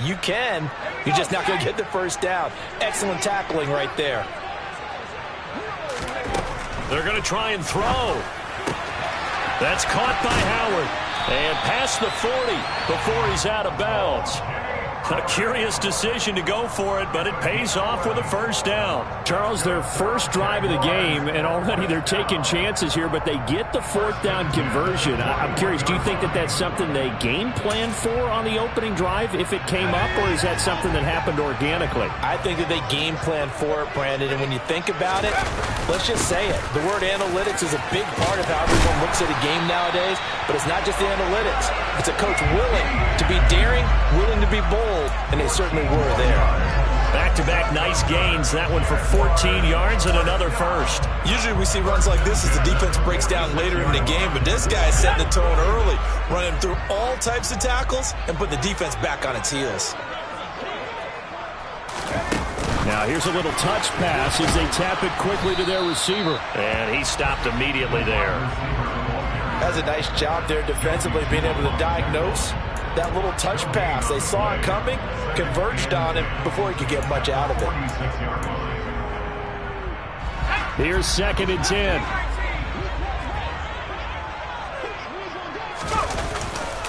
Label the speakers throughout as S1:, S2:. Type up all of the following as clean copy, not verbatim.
S1: You can. You're just not going to get the first down. Excellent tackling right there.
S2: They're going to try and throw. That's caught by Howard. And past the 40 before he's out of bounds. A curious decision to go for it, but it pays off with a first down.
S3: Charles, their first drive of the game, and already they're taking chances here, but they get the fourth down conversion. I'm curious, do you think that that's something they game planned for on the opening drive if it came up, or is that something that happened organically?
S1: I think that they game planned for it, Brandon, and when you think about it, let's just say it. The word analytics is a big part of how everyone looks at a game nowadays, but it's not just the analytics. It's a coach willing to be daring, willing to be bold, and they certainly were there.
S2: Back-to-back nice gains. That one for 14 yards and another first.
S1: Usually we see runs like this as the defense breaks down later in the game, but this guy is setting the tone early, running through all types of tackles and putting the defense back on its heels.
S3: Now here's a little touch pass as they tap it quickly to their receiver.
S2: And he stopped immediately there.
S1: That's a nice job there defensively, being able to diagnose that little touch pass. They saw it coming, converged on him before he could get much out of it.
S3: Here's 2nd and 10.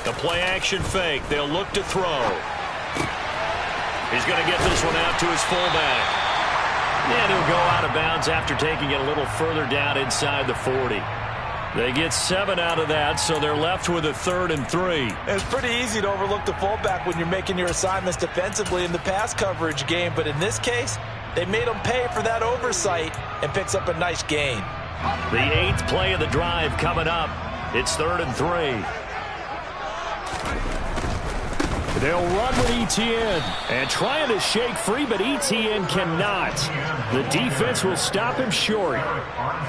S2: The play action fake. They'll look to throw. He's going to get this one out to his fullback. And he'll go out of bounds after taking it a little further down inside the 40. They get 7 out of that, so they're left with a 3rd and 3.
S1: It's pretty easy to overlook the fullback when you're making your assignments defensively in the pass coverage game, but in this case, they made him pay for that oversight and picks up a nice gain.
S2: The 8th play of the drive coming up. It's 3rd and 3.
S3: They'll run with Etienne and trying to shake free, but Etienne cannot. The defense will stop him short.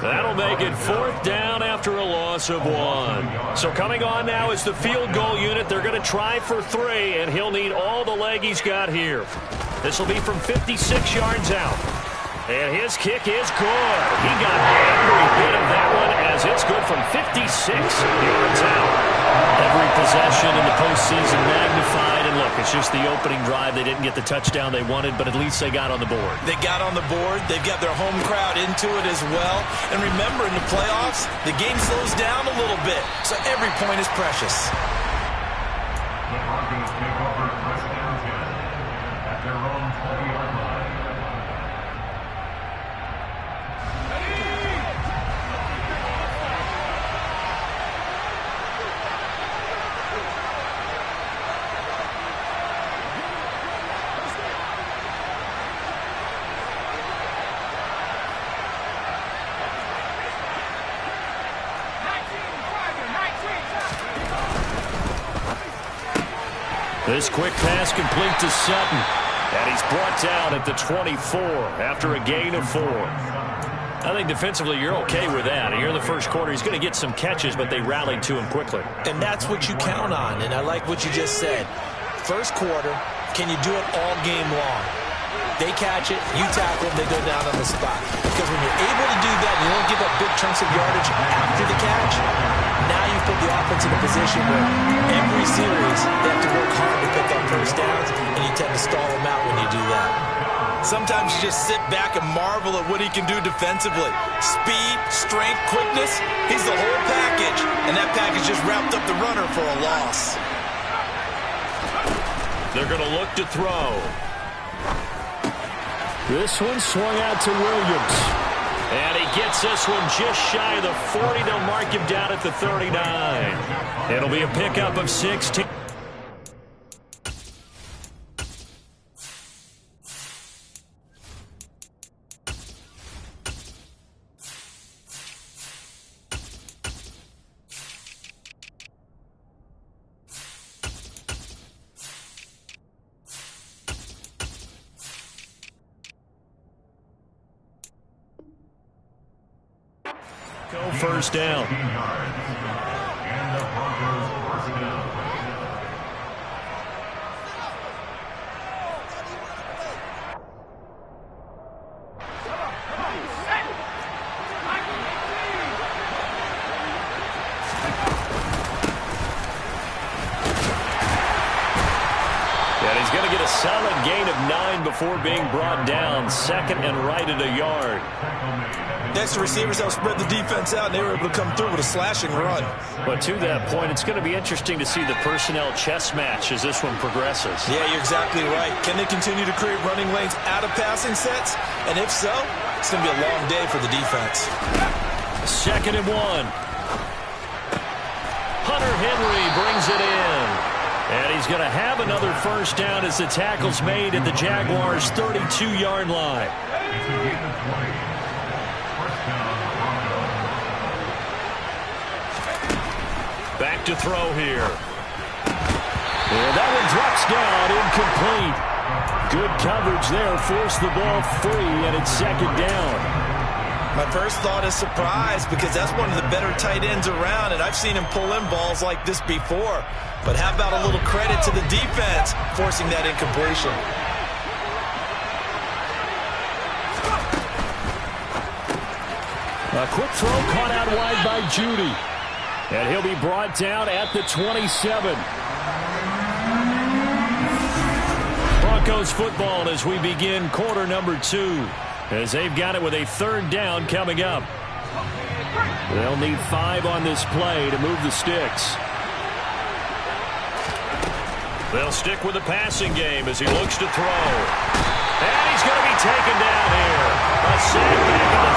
S2: That'll make it 4th down after a loss of 1. So coming on now is the field goal unit. They're going to try for 3, and he'll need all the leg he's got here. This will be from 56 yards out. And his kick is good. He got every bit of that one as it's good from 56 yards out. Every possession in the postseason magnified. And look, it's just the opening drive. They didn't get the touchdown they wanted, but at least they got on the board.
S1: They got on the board. They've got their home crowd into it as well. And remember, in the playoffs, the game slows down a little bit. So every point is precious.
S4: The Broncos take over first down 10 at their own 20-yard line.
S2: This quick pass complete to Sutton. And he's brought down at the 24 after a gain of 4. I think defensively you're okay with that. Here in the first quarter, he's going to get some catches, but they rallied to him quickly.
S1: And that's what you count on, and I like what you just said. First quarter, can you do it all game long? They catch it, you tackle them, they go down on the spot. Because when you're able to do that, you don't give up big chunks of yardage after the catch, now you put the offense in a position where every series they have to work hard to pick up first downs, and you tend to stall them out when you do that. Sometimes you just sit back and marvel at what he can do defensively. Speed, strength, quickness, he's the whole package, and that package just wrapped up the runner for a loss.
S2: They're going to look to throw.
S3: This one swung out to Williams.
S2: And he gets this one just shy of the 40. They'll mark him down at the 39. It'll be a pickup of 16. First down.
S4: And the Broncos first down.
S2: And he's going going to get a solid gain of 9 before being brought down. 2nd and right at a yard.
S1: Next, the receivers have spread the defense out, and they were able to come through with a slashing run.
S2: But to that point, it's going to be interesting to see the personnel chess match as this one progresses.
S1: Yeah, you're exactly right. Can they continue to create running lanes out of passing sets? And if so, it's going to be a long day for the defense.
S2: 2nd and 1. Hunter Henry brings it in. And he's going to have another first down as the tackle's made at the Jaguars' 32-yard line. Back to throw here. And that one drops down, incomplete. Good coverage there, forced the ball free, and it's 2nd down.
S1: My first thought is surprise, because that's one of the better tight ends around, and I've seen him pull in balls like this before. But how about a little credit to the defense forcing that incompletion?
S3: A quick throw caught out wide by Judy. And he'll be brought down at the 27.
S2: Broncos football as we begin quarter number 2. As they've got it with a 3rd down coming up.
S3: They'll need 5 on this play to move the sticks.
S2: They'll stick with the passing game as he looks to throw. And he's going to be taken down here. A sack back at the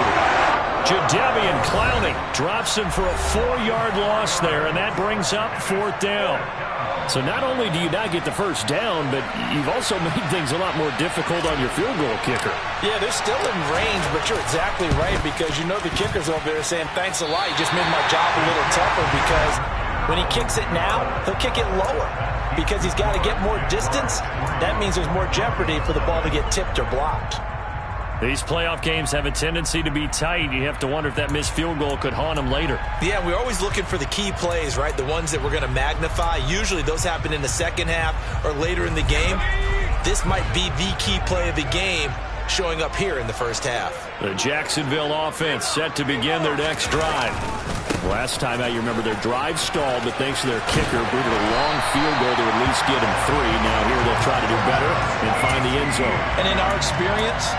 S2: 32. Jadeveon Clowney drops him for a 4-yard loss there, and that brings up 4th down.
S3: So not only do you not get the first down, but you've also made things a lot more difficult on your field goal kicker.
S1: Yeah, they're still in range, but you're exactly right, because you know the kicker's over there saying, thanks a lot, you just made my job a little tougher, because when he kicks it now, he'll kick it lower. Because he's got to get more distance, that means there's more jeopardy for the ball to get tipped or blocked.
S2: These playoff games have a tendency to be tight. You have to wonder if that missed field goal could haunt them later.
S1: Yeah, we're always looking for the key plays, right? The ones that we're going to magnify. Usually those happen in the second half or later in the game. This might be the key play of the game showing up here in the first half.
S2: The Jacksonville offense set to begin their next drive.
S3: Last time out, you remember their drive stalled, but thanks to their kicker, booted a long field goal to at least get them 3. Now here they'll try to do better and find the end zone.
S1: And in our experience,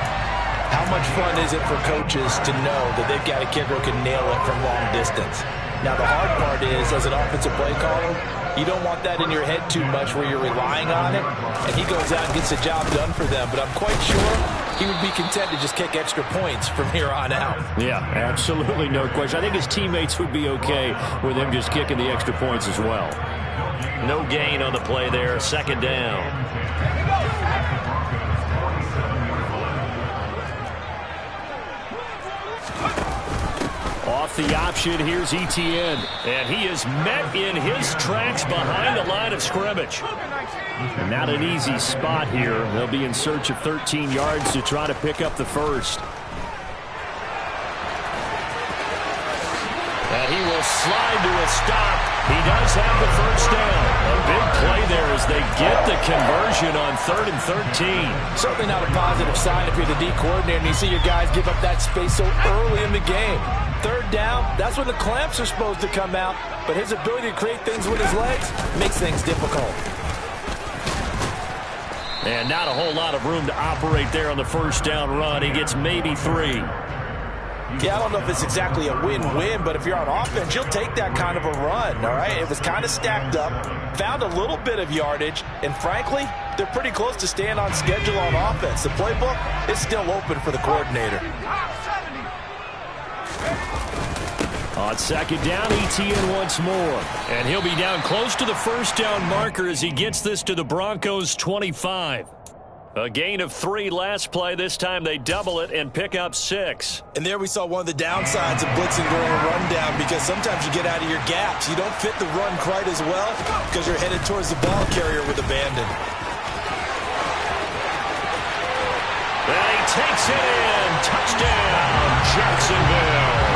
S1: how much fun is it for coaches to know that they've got a kicker who can nail it from long distance? Now, the hard part is, as an offensive play caller, you don't want that in your head too much where you're relying on it, and he goes out and gets the job done for them. But I'm quite sure he would be content to just kick extra points from here on out.
S3: Yeah, absolutely no question. I think his teammates would be okay with him just kicking the extra points as well.
S2: No gain on the play there, 2nd down.
S3: Off the option, here's Etienne.
S2: And he is met in his tracks behind the line of scrimmage.
S3: And not an easy spot here. They'll be in search of 13 yards to try to pick up the first.
S2: And he will slide to a stop. He does have the first down. A big play there as they get the conversion on 3rd and 13.
S1: Certainly not a positive sign if you're the D coordinator and you see your guys give up that space so early in the game. 3rd down, that's when the clamps are supposed to come out, but his ability to create things with his legs makes things difficult.
S2: And not a whole lot of room to operate there on the first down run. He gets maybe 3.
S1: Yeah, I don't know if it's exactly a win-win, but if you're on offense, you'll take that kind of a run, all right? It was kind of stacked up, found a little bit of yardage, and frankly, they're pretty close to staying on schedule on offense. The playbook is still open for the coordinator.
S2: On 2nd down, Etienne once more. And he'll be down close to the first down marker as he gets this to the Broncos' 25. A gain of 3 last play. This time they double it and pick up 6.
S1: And there we saw one of the downsides of blitzing during a rundown, because sometimes you get out of your gaps. You don't fit the run quite as well because you're headed towards the ball carrier with abandon.
S2: And he takes it in. Touchdown, Jacksonville.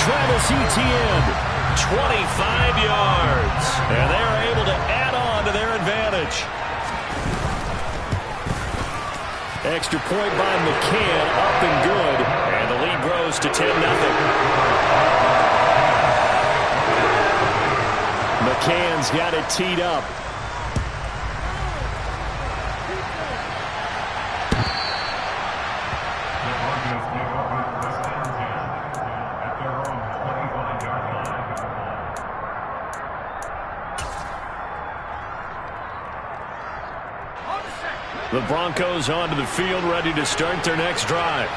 S3: Travis Etienne,
S2: 25 yards. And they are able to add on to their advantage.
S3: extra point by McCann, up and good.
S2: And the lead grows to 10-0.
S3: McCann's got it teed up.
S2: The Broncos onto the field, ready to start their next drive.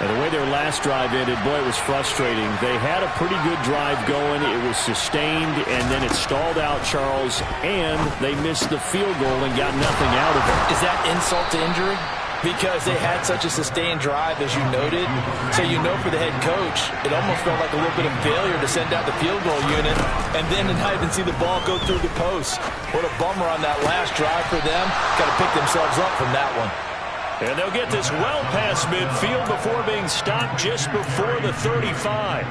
S3: And the way their last drive ended, boy, it was frustrating. They had a pretty good drive going. It was sustained, and then it stalled out, Charles, and they missed the field goal and got nothing out of it.
S1: Is that insult to injury? Because they had such a sustained drive, as you noted. So you know for the head coach, it almost felt like a little bit of failure to send out the field goal unit and then to not even see the ball go through the post. What a bummer on that last drive for them. Got to pick themselves up from that one.
S2: And they'll get this well past midfield before being stopped just before the 35.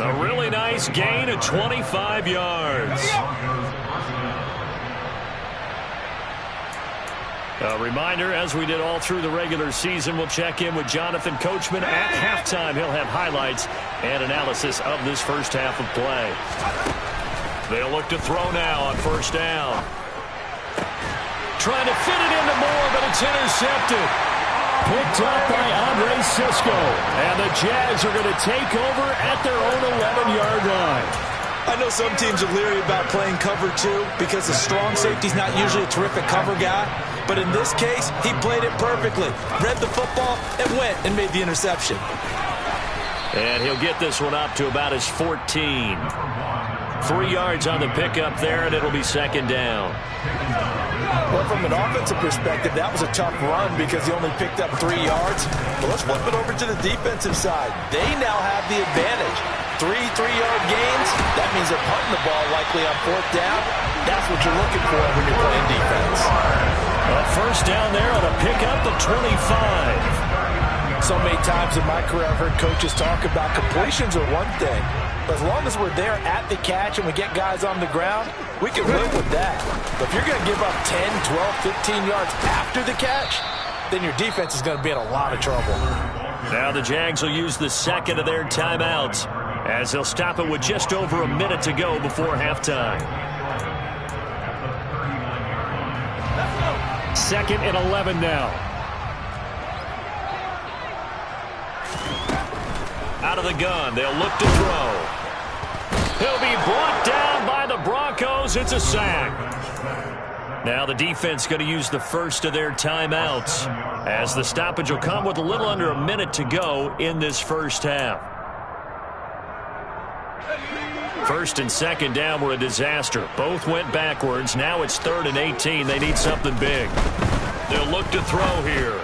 S2: A really nice gain of 25 yards. A reminder, as we did all through the regular season, we'll check in with Jonathan Coachman at halftime. He'll have highlights and analysis of this first half of play. They'll look to throw now on first down. Trying to fit it into Moore, but it's intercepted.
S3: Picked up by Andre Cisco. And the Jags are going to take over at their own 11-yard line.
S1: I know some teams are leery about playing cover 2 because the strong safety's not usually a terrific cover guy. But in this case, he played it perfectly. Read the football and went and made the interception.
S2: And he'll get this one up to about his 14. 3 yards on the pickup there, and it'll be second down.
S1: Well, from an offensive perspective, that was a tough run because he only picked up 3 yards. But let's flip it over to the defensive side. They now have the advantage. 3 3-yard gains, that means they're punting the ball likely on fourth down. That's what you're looking for when you're playing defense.
S2: A first down there on a pickup of 25.
S1: So many times in my career I've heard coaches talk about completions are one thing. But as long as we're there at the catch and we get guys on the ground, we can live with that. But if you're going to give up 10, 12, 15 yards after the catch, then your defense is going to be in a lot of trouble.
S2: Now the Jags will use the second of their timeouts as they'll stop it with just over a minute to go before halftime.
S3: Second and 11 now.
S2: Out of the gun, they'll look to throw. He'll be brought down by the Broncos. It's a sack. Now the defense going to use the first of their timeouts as the stoppage will come with a little under a minute to go in this first half. First and second down were a disaster. Both went backwards. Now it's 3rd and 18. They need something big. They'll look to throw here.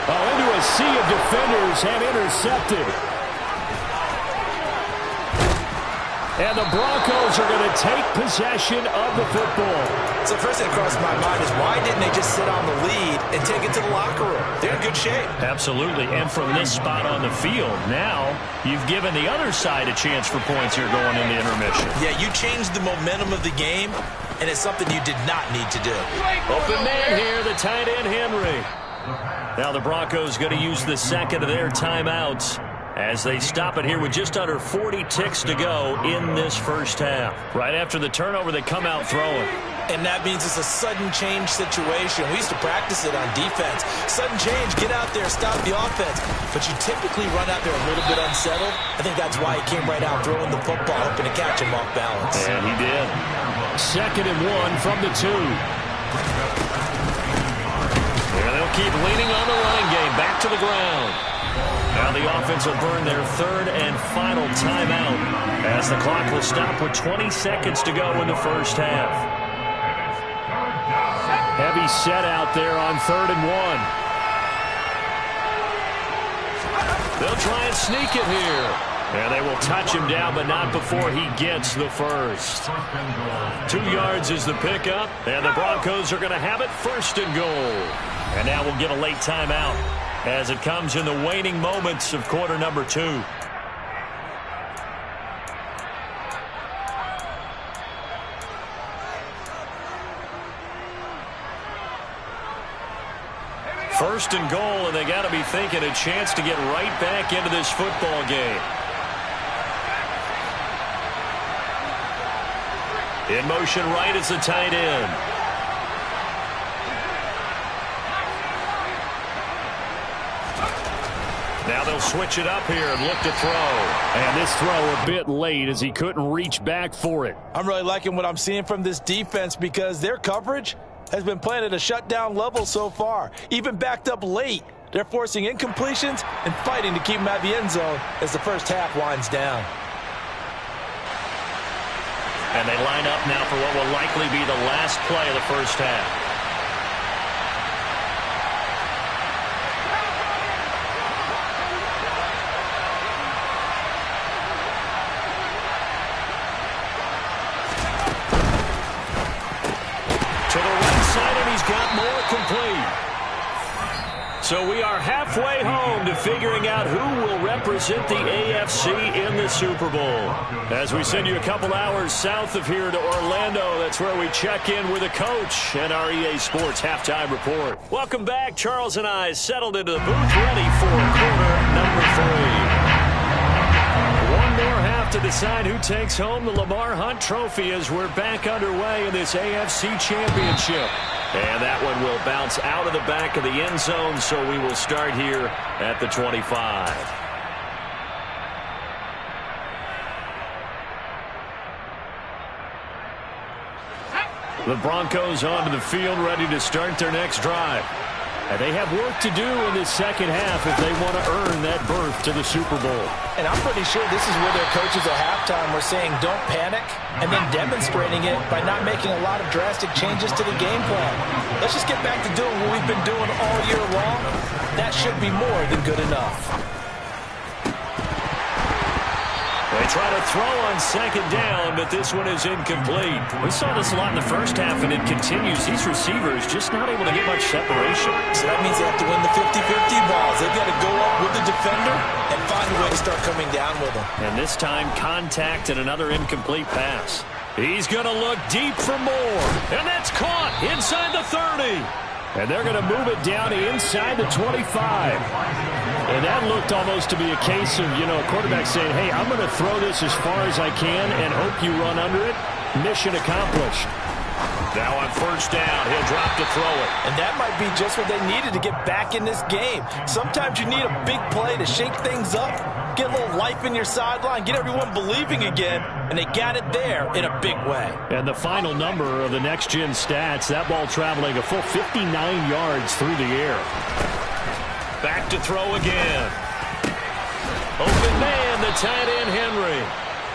S3: Oh, into a sea of defenders and intercepted. And the Broncos are going to take possession of the football.
S1: So the first thing that crossed my mind is why didn't they just sit on the lead and take it to the locker room? They're in good shape.
S2: Absolutely. And from this spot on the field, now you've given the other side a chance for points here going into intermission.
S1: Yeah, you changed the momentum of the game, and it's something you did not need to do.
S2: Open man here, the tight end Henry. Now the Broncos going to use the second of their timeouts as they stop it here with just under 40 ticks to go in this first half. Right after the turnover, they come out throwing.
S1: And that means it's a sudden change situation. We used to practice it on defense. Sudden change, get out there, stop the offense. But you typically run out there a little bit unsettled. I think that's why he came right out throwing the football, hoping to catch him off balance.
S2: And he did.
S3: Second and 1 from the 2.
S2: Yeah, they'll keep leaning on the running game. Back to the ground. Now the offense will burn their third and final timeout as the clock will stop with 20 seconds to go in the first half.
S3: Heavy set out there on 3rd and 1.
S2: They'll try and sneak it here. And they will touch him down, but not before he gets the first. 2 yards is the pickup, and the Broncos are going to have it 1st and goal. And now we'll get a late timeout as it comes in the waning moments of quarter number 2. First and goal, and they got to be thinking a chance to get right back into this football game. In motion right is the tight end. Now they'll switch it up here and look to throw.
S3: And this throw a bit late as he couldn't reach back for it.
S1: I'm really liking what I'm seeing from this defense because their coverage, has been playing at a shutdown level so far. Even backed up late, they're forcing incompletions and fighting to keep them out of the end zone as the first half winds down.
S2: And they line up now for what will likely be the last play of the first half. To the right side, and he's got more complete. So we are halfway home to figuring out who will represent the AFC in the Super Bowl. As we send you a couple hours south of here to Orlando, that's where we check in with the coach and our EA Sports Halftime Report. Welcome back. Charles and I settled into the booth, ready for quarter number 3. One more half to decide who takes home the Lamar Hunt Trophy as we're back underway in this AFC Championship. And that one will bounce out of the back of the end zone, so we will start here at the 25. The Broncos onto the field, ready to start their next drive. And they have work to do in this second half if they want to earn that berth to the Super Bowl.
S1: And I'm pretty sure this is where their coaches at halftime were saying don't panic, and then demonstrating it by not making a lot of drastic changes to the game plan. Let's just get back to doing what we've been doing all year long. That should be more than good enough.
S2: They try to throw on second down, but this one is incomplete. We saw this a lot in the first half, and it continues. These receivers just not able to get much separation.
S1: So that means they have to win the 50-50 balls. They've got to go up with the defender and find a way to start coming down with them.
S2: And this time, contact and another incomplete pass. He's going to look deep for more. And that's caught inside the 30.
S3: And they're going to move it down to inside the 25. And that looked almost to be a case of, a quarterback saying, hey, I'm going to throw this as far as I can and hope you run under it. Mission accomplished.
S2: Now on first down, he'll drop to throw it.
S1: And that might be just what they needed to get back in this game. Sometimes you need a big play to shake things up, get a little life in your sideline, get everyone believing again, and they got it there in a big way.
S3: And the final number of the next-gen stats, that ball traveling a full 59 yards through the air.
S2: Back to throw again. Open man, the tight end, Henry.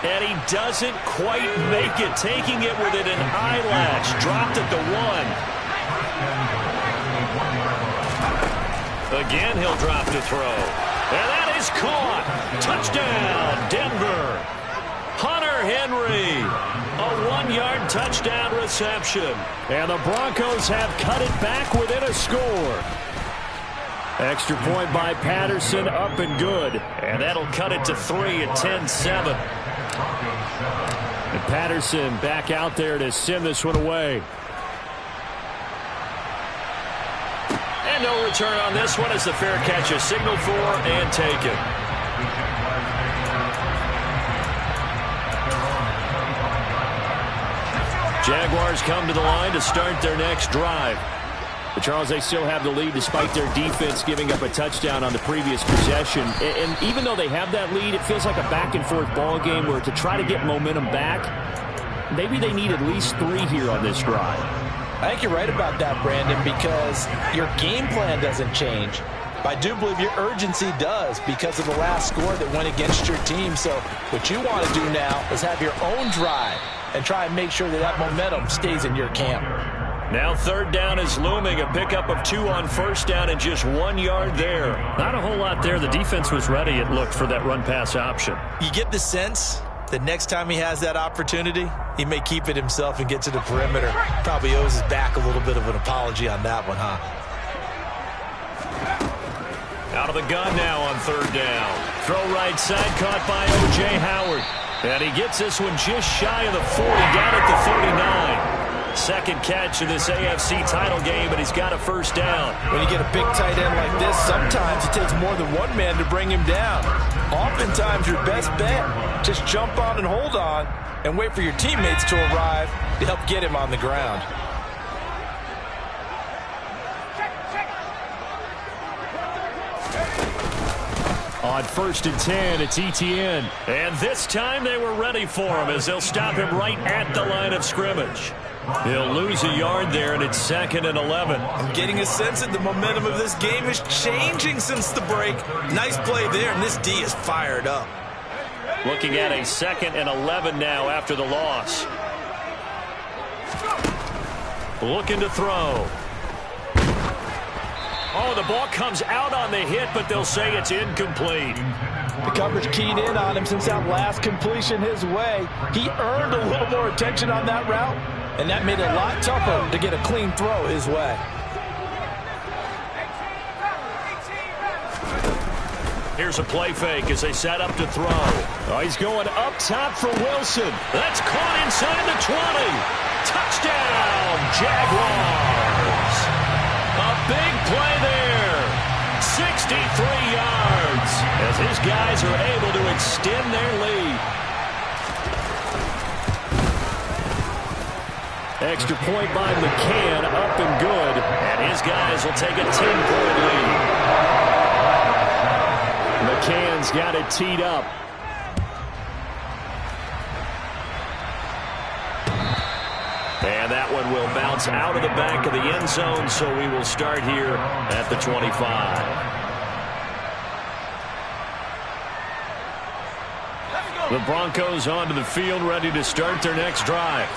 S2: And he doesn't quite make it, taking it within an eyelash. Dropped at the 1. Again, he'll drop to throw. And that is caught. Touchdown, Denver. Hunter Henry. A 1-yard touchdown reception.
S3: And the Broncos have cut it back within a score. Extra point by Patterson, up and good.
S2: And that'll cut it to 3 at 10-7.
S3: And Patterson back out there to send this one away.
S2: And no return on this one as the fair catch is signaled for and taken. Jaguars come to the line to start their next drive.
S3: But Charles, they still have the lead despite their defense giving up a touchdown on the previous possession. And even though they have that lead, it feels like a back-and-forth ball game where to try to get momentum back, maybe they need at least 3 here on this drive.
S1: I think you're right about that, Brandon, because your game plan doesn't change. But I do believe your urgency does because of the last score that went against your team. So what you want to do now is have your own drive and try and make sure that that momentum stays in your camp.
S2: Now third down is looming. A pickup of 2 on first down and just 1 yard there.
S3: Not a whole lot there. The defense was ready, it looked, for that run-pass option.
S1: You get the sense that next time he has that opportunity, he may keep it himself and get to the perimeter. Probably owes his back a little bit of an apology on that one, huh?
S2: Out of the gun now on third down. Throw right side, caught by O.J. Howard. And he gets this one just shy of the 40, down at the 39. Second catch of this AFC title game, and he's got a first down.
S1: When you get a big tight end like this, sometimes it takes more than one man to bring him down. Oftentimes, your best bet, just jump on and hold on and wait for your teammates to arrive to help get him on the ground.
S3: On first and 10, it's ETN.
S2: And this time they were ready for him as they'll stop him right at the line of scrimmage. He'll lose a yard there, and it's 2nd and 11.
S1: I'm getting a sense that the momentum of this game is changing since the break. Nice play there, and this D is fired up.
S2: Looking at a 2nd and 11 now after the loss. Looking to throw. Oh, the ball comes out on the hit, but they'll say it's incomplete.
S5: The coverage keyed in on him since that last completion his way. He earned a little more attention on that route, and that made it a lot tougher to get a clean throw his way.
S2: Here's a play fake as they set up to throw.
S3: Oh, he's going up top for Wilson.
S2: That's caught inside the 20. Touchdown, Jaguars. A big play there. 63 yards as his guys are able to extend their lead.
S3: Extra point by McCann, up and good.
S2: And his guys will take a 10-point lead.
S3: McCann's got it teed up.
S2: And that one will bounce out of the back of the end zone, so we will start here at the 25. The Broncos onto the field, ready to start their next drive.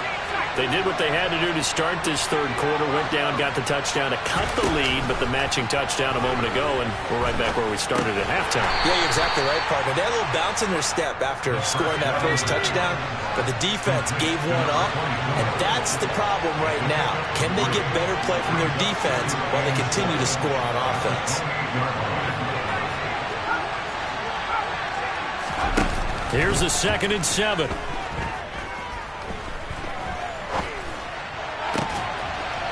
S2: They did what they had to do to start this third quarter, went down, got the touchdown to cut the lead, but the matching touchdown a moment ago, and we're right back where we started at halftime.
S1: Yeah, you're exactly right, partner. They had a little bounce in their step after scoring that first touchdown, but the defense gave one up, and that's the problem right now. Can they get better play from their defense while they continue to score on offense?
S2: Here's a 2nd and 7.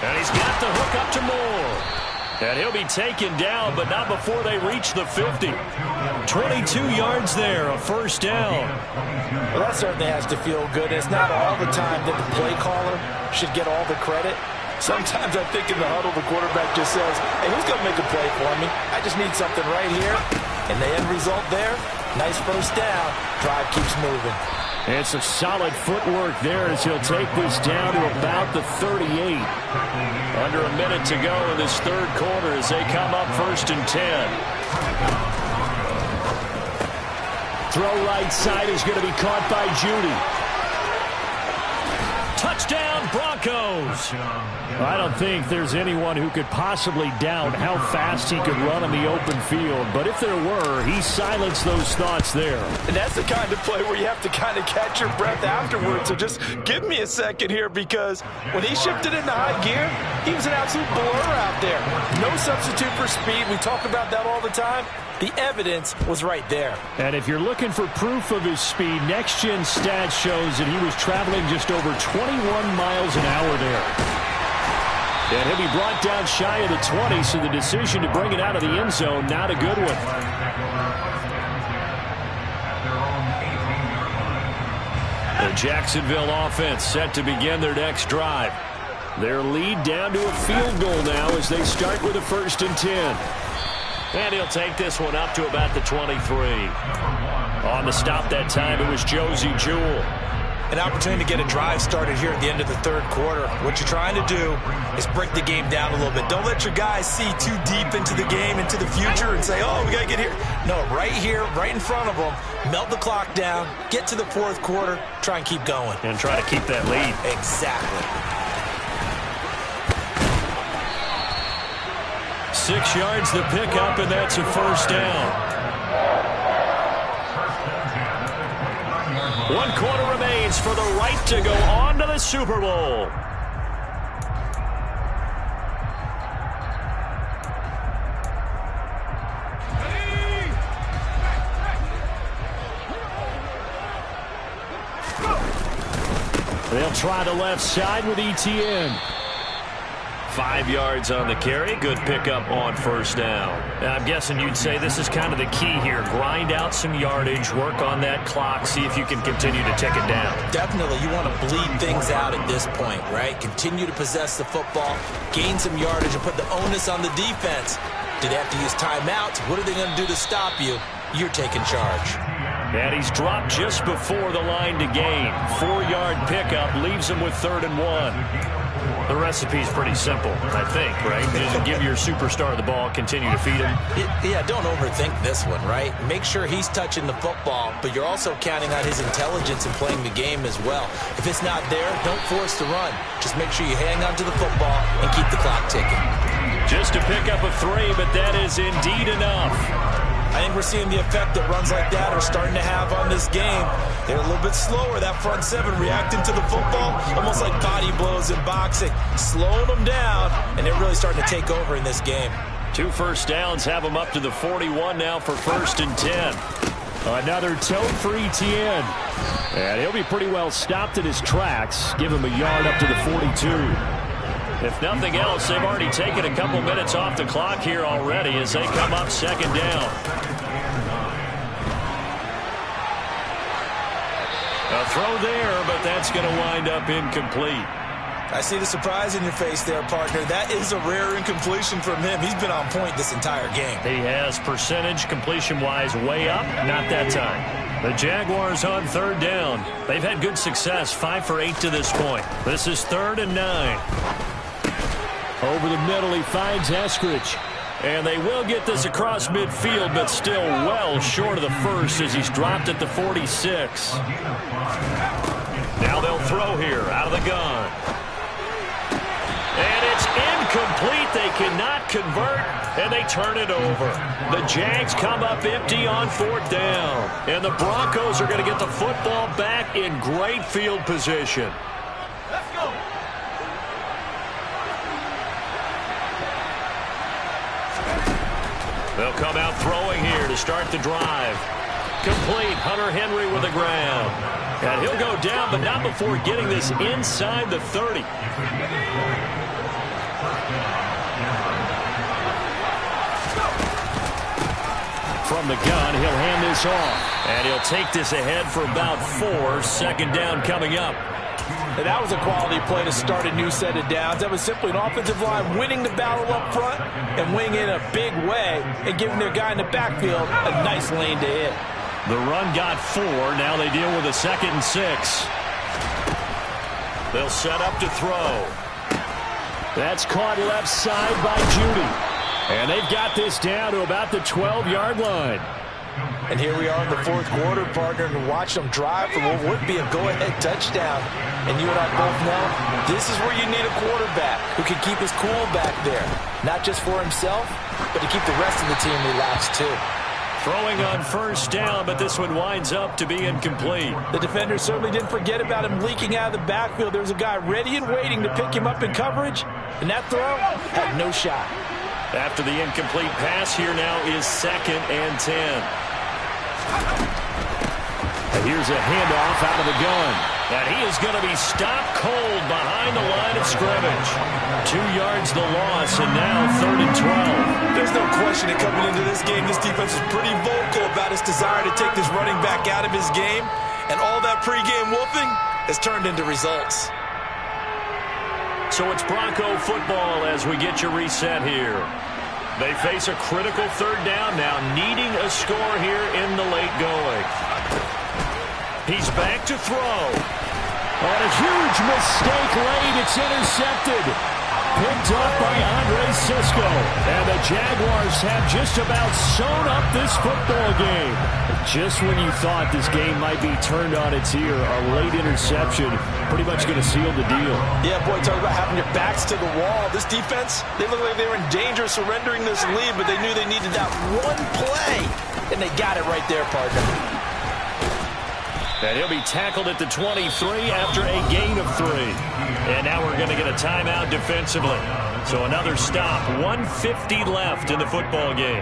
S2: And he's got the hook up to Moore. And he'll be taken down, but not before they reach the 50. 22 yards there, a first down.
S5: Well, that certainly has to feel good. It's not all the time that the play caller should get all the credit. Sometimes I think in the huddle, the quarterback just says, hey, who's going to make a play for me? I just need something right here. And the end result there, nice first down. Drive keeps moving.
S3: And some solid footwork there as he'll take this down to about the 38.
S2: Under a minute to go in this third quarter as they come up 1st and 10.
S3: Throw right side is going to be caught by Judy.
S2: Touchdown, Broncos.
S3: I don't think there's anyone who could possibly doubt how fast he could run on the open field. But if there were, he silenced those thoughts there.
S5: And that's the kind of play where you have to kind of catch your breath afterwards. So just give me a second here, because when he shifted into high gear, he was an absolute blur out there. No substitute for speed. We talk about that all the time. The evidence was right there.
S3: And if you're looking for proof of his speed, Next Gen Stats shows that he was traveling just over 21 miles an hour there. And he'll be brought down shy of the 20, so the decision to bring it out of the end zone, not a good one.
S2: The Jacksonville offense set to begin their next drive.
S3: Their lead down to a field goal now as they start with a 1st and 10.
S2: And he'll take this one up to about the 23. On the stop that time, it was Josie Jewell.
S1: An opportunity to get a drive started here at the end of the third quarter. What you're trying to do is break the game down a little bit. Don't let your guys see too deep into the game, into the future, and say, oh, we got to get here. No, right here, right in front of them, melt the clock down, get to the fourth quarter, try and keep going.
S2: And try to keep that lead.
S1: Exactly.
S2: 6 yards the pickup, and that's a first down. 1 quarter remains for the right to go on to the Super Bowl.
S3: They'll try the left side with ETN.
S2: 5 yards on the carry. Good pickup on first down. I'm guessing you'd say this is kind of the key here. Grind out some yardage, work on that clock, see if you can continue to tick it down.
S1: Definitely. You want to bleed things out at this point, right? Continue to possess the football, gain some yardage, and put the onus on the defense. Do they have to use timeouts? What are they going to do to stop you? You're taking charge.
S2: And he's dropped just before the line to gain. 4-yard pickup leaves him with 3rd and 1. The recipe's pretty simple, I think, right? Just give your superstar the ball, continue to feed him.
S1: Yeah, don't overthink this one, right? Make sure he's touching the football, but you're also counting on his intelligence in playing the game as well. If it's not there, don't force the run. Just make sure you hang on to the football and keep the clock ticking.
S2: Just to pick up a 3, but that is indeed enough.
S1: I think we're seeing the effect that runs like that are starting to have on this game. They're a little bit slower, that front 7, reacting to the football, almost like body blows in boxing, slowing them down, and they're really starting to take over in this game.
S2: 2 first downs have them up to the 41 now for 1st and 10.
S3: Another toe for Etienne. And he'll be pretty well stopped in his tracks. Give him a yard up to the 42.
S2: If nothing else, they've already taken a couple minutes off the clock here already as they come up 2nd down. A throw there, but that's going to wind up incomplete.
S1: I see the surprise in your face there, partner. That is a rare incompletion from him. He's been on point this entire game.
S2: He has percentage completion-wise way up, not that time. The Jaguars on 3rd down. They've had good success, 5 for 8 to this point. This is 3rd and 9.
S3: Over the middle, he finds Eskridge.
S2: And they will get this across midfield, but still well short of the first as he's dropped at the 46. Now they'll throw here out of the gun. And it's incomplete. They cannot convert, and they turn it over. The Jags come up empty on 4th down. And the Broncos are going to get the football back in great field position.
S1: Let's go.
S2: They'll come out throwing here to start the drive. Complete. Hunter Henry with a grab. And he'll go down, but not before getting this inside the 30. From the gun, he'll hand this off. And he'll take this ahead for about 4. 2nd down coming up.
S5: And that was a quality play to start a new set of downs. That was simply an offensive line winning the battle up front and winning in a big way and giving their guy in the backfield a nice lane to hit.
S2: The run got 4. Now they deal with a 2nd and 6. They'll set up to throw.
S3: That's caught left side by Judy. And they've got this down to about the 12-yard line.
S5: And here we are in the 4th quarter, partner, and watch them drive for what would be a go-ahead touchdown. And you and I both know this is where you need a quarterback who can keep his cool back there. Not just for himself, but to keep the rest of the team relaxed too.
S2: Throwing on 1st down, but this one winds up to be incomplete.
S5: The defender certainly didn't forget about him leaking out of the backfield. There's a guy ready and waiting to pick him up in coverage, and that throw had no shot.
S2: After the incomplete pass, here now is 2nd and 10.
S3: And here's a handoff out of the gun.
S2: And he is going to be stopped cold behind the line of scrimmage. 2 yards the loss, and now 3rd and 12.
S1: There's no question that coming into this game, this defense is pretty vocal about its desire to take this running back out of his game. And all that pregame whooping has turned into results.
S2: So it's Bronco football as we get your reset here. They face a critical 3rd down now, needing a score here in the late going. He's back to throw.
S3: On a huge mistake late, it's intercepted. Picked up by Andre Sisco. And the Jaguars have just about sewn up this football game. Just when you thought this game might be turned on its ear, a late interception pretty much going to seal the deal.
S5: Yeah, boy, talk about having your backs to the wall. This defense, they look like they were in danger of surrendering this lead, but they knew they needed that one play, and they got it right there, partner.
S2: And he'll be tackled at the 23 after a gain of 3. And now we're going to get a timeout defensively. So another stop, 1:50 left in the football game.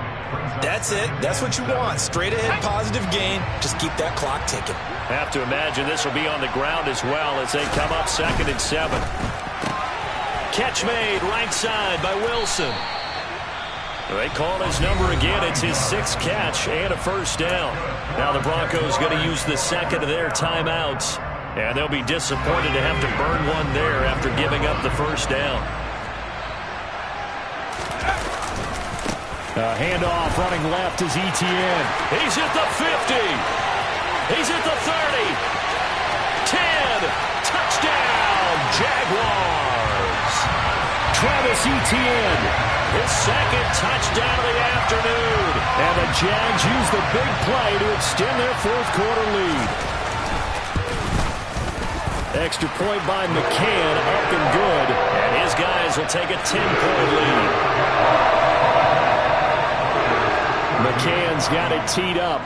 S1: That's it. That's what you want. Straight ahead positive gain. Just keep that clock ticking.
S2: Have to imagine this will be on the ground as well as they come up 2nd and 7. Catch made right side by Wilson. They call his number again. It's his 6th catch and a 1st down. Now the Broncos going to use the 2nd of their timeouts. And they'll be disappointed to have to burn one there after giving up the 1st down.
S3: A handoff running left is Etienne.
S2: He's at the 50. He's at the 30. 10. Touchdown, Jaguars.
S3: Travis Etienne,
S2: His second touchdown of the afternoon.
S3: and the Jags use the big play to extend their fourth quarter lead. Extra point by McCann, up and good.
S2: And his guys will take a 10-point lead.
S3: McCann's got it teed up.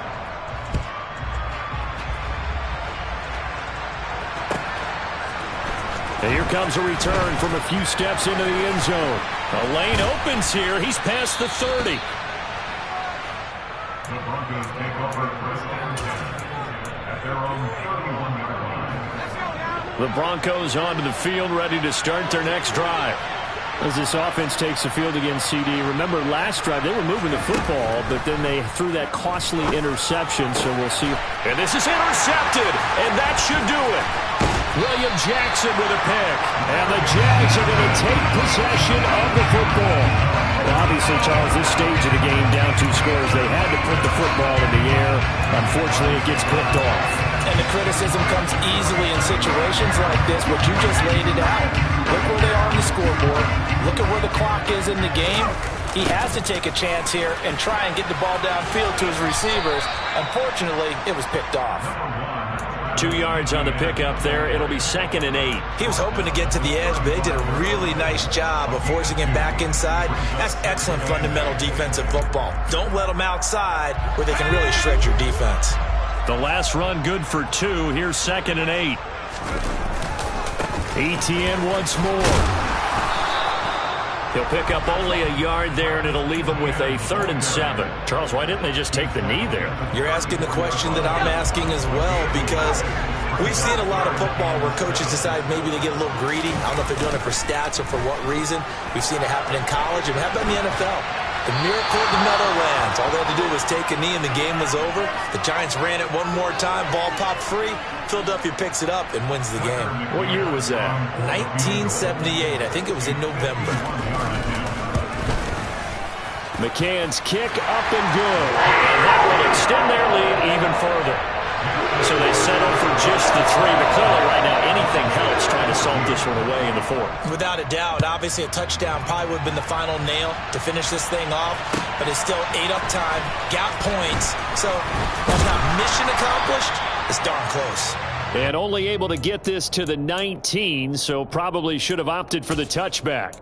S3: And here comes a return from a few steps into the end zone.
S2: The lane opens here. He's past the 30.
S4: The Broncos take over first and 10 at their own 31-yard line.
S2: The Broncos onto the field, ready to start their next drive.
S3: As this offense takes the field against CD, remember last drive they were moving the football, but then they threw that costly interception, so we'll see.
S2: And this is intercepted, and that should do it. William Jackson with a pick.
S3: And the Jags are going to take possession of the football. Well, obviously, Charles, this stage of the game, down 2 scores, they had to put the football in the air. Unfortunately, it gets picked off.
S5: And the criticism comes easily in situations like this, but you just laid it out. Look where they are on the scoreboard. Look at where the clock is in the game. He has to take a chance here and try and get the ball downfield to his receivers. Unfortunately, it was picked off.
S2: 2 yards on the pickup there. It'll be 2nd and 8.
S1: He was hoping to get to the edge, but they did a really nice job of forcing him back inside. That's excellent fundamental defensive football. Don't let them outside where they can really stretch your defense.
S2: The last run good for 2. Here's 2nd and 8.
S3: Etienne once more.
S2: He'll pick up only a yard there, and it'll leave him with a 3rd and 7. Charles, why didn't they just take the knee there?
S1: You're asking the question that I'm asking as well, because we've seen a lot of football where coaches decide maybe they get a little greedy. I don't know if they're doing it for stats or for what reason. We've seen it happen in college and happen in the NFL. The miracle of the Meadowlands. All they had to do was take a knee and the game was over. The Giants ran it one more time. Ball popped free. Philadelphia picks it up and wins the game.
S2: What year was that?
S1: 1978. I think it was in November.
S3: McCann's kick up and good.
S2: And that will extend their lead even further. So they settle for just the 3. But clearly right now anything helps trying to salt this one away in the 4th.
S1: Without a doubt, obviously a touchdown probably would have been the final nail to finish this thing off, but it's still 8 up time, got points, so that's not mission accomplished, it's darn close.
S3: And only able to get this to the 19, so probably should have opted for the touchback.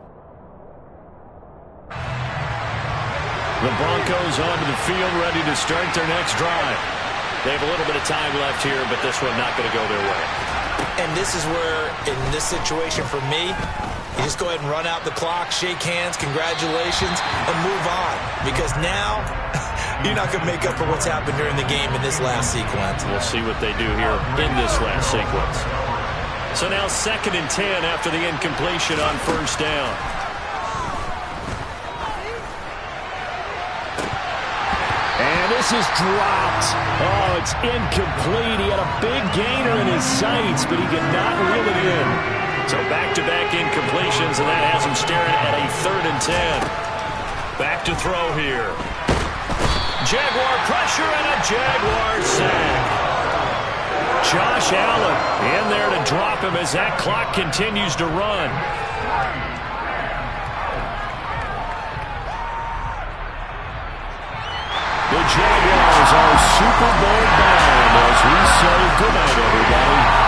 S3: The Broncos onto the field, ready to start their next drive. They have a little bit of time left here, but this one not going to go their way.
S1: And this is where, in this situation for me, you just go ahead and run out the clock, shake hands, congratulations, and move on. Because now, you're not going to make up for what's happened during the game in this last sequence.
S2: We'll see what they do here in this last sequence. So now 2nd and 10 after the incompletion on 1st down.
S3: And this is dropped. Oh, it's incomplete. He had a big gainer in his sights, but he could not reel it in.
S2: So back-to-back incompletions, and that has him staring at a 3rd and 10. Back to throw here. Jaguar pressure and a Jaguar sack.
S3: Josh Allen
S2: In there to drop him as that clock continues to run.
S3: The Jaguars are Super Bowl bound as we say goodnight, everybody.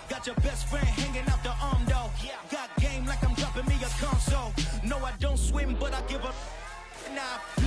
S6: Got your best friend hanging out the arm though. Got game like I'm dropping me a console. No, I don't swim, but I give a... Nah.